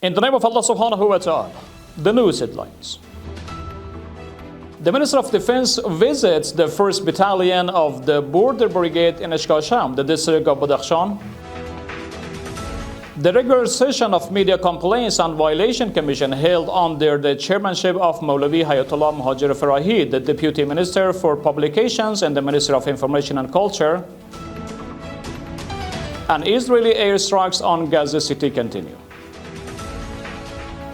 In the name of Allah subhanahu wa ta'ala, the news headlines. The Minister of Defense visits the 1st Battalion of the Border Brigade in Ashkasham, the district of Badakhshan. The regular session of Media Complaints and Violation Commission held under the chairmanship of Maulavi Hayatullah Muhajir Farahid, the Deputy Minister for Publications and the Minister of Information and Culture. And Israeli airstrikes on Gaza City continue.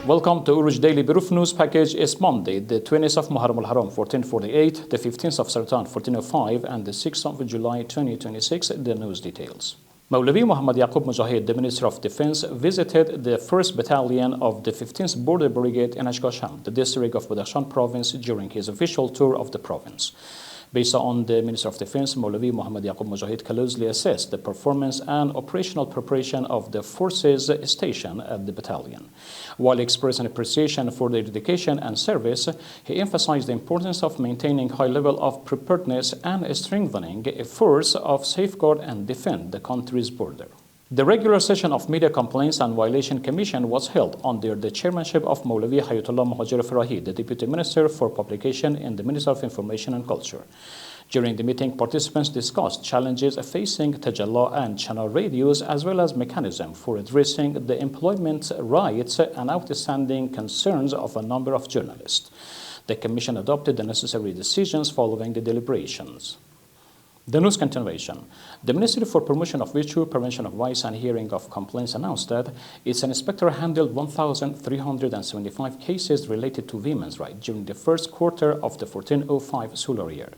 Welcome to Urooj Daily Brief News Package. It's Monday, the 20th of Muharram al-Haram, 1448, the 15th of Sartan, 1405, and the 6th of July, 2026. The news details. Maulavi Muhammad Yaqub Mujahid, the Minister of Defense, visited the 1st Battalion of the 15th Border Brigade in Ashkasham, the district of Badakhshan province, during his official tour of the province. Based on the Minister of Defense, Maulavi Muhammad Yaqub Mujahid closely assessed the performance and operational preparation of the forces stationed at the battalion. While expressing appreciation for their dedication and service, he emphasized the importance of maintaining high level of preparedness and strengthening efforts of safeguard and defend the country's border. The regular session of Media Complaints and Violation Commission was held under the chairmanship of Maulavi Hayatullah Muhajir Farahid, the Deputy Minister for Publication and the Minister of Information and Culture. During the meeting, participants discussed challenges facing Tajalla and channel radios, as well as mechanisms for addressing the employment rights and outstanding concerns of a number of journalists. The Commission adopted the necessary decisions following the deliberations. The news continuation. The Ministry for Promotion of Virtue, Prevention of Vice and Hearing of Complaints announced that its inspector handled 1,375 cases related to women's rights during the first quarter of the 1405 solar year.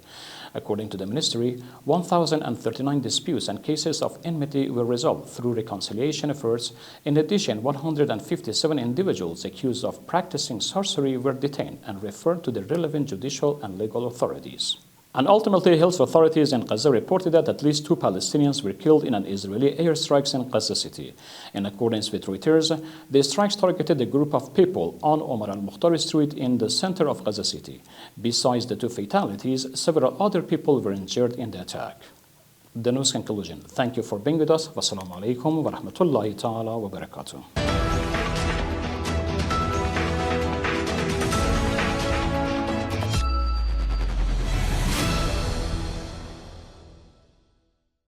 According to the Ministry, 1,039 disputes and cases of enmity were resolved through reconciliation efforts. In addition, 157 individuals accused of practicing sorcery were detained and referred to the relevant judicial and legal authorities. And ultimately, health authorities in Gaza reported that at least 2 Palestinians were killed in an Israeli airstrikes in Gaza City. In accordance with Reuters, the strikes targeted a group of people on Omar al-Mukhtar Street in the center of Gaza City. Besides the 2 fatalities, several other people were injured in the attack. The news conclusion. Thank you for being with us. Wassalamu alaikum wa rahmatullahi ta'ala wa barakatuh.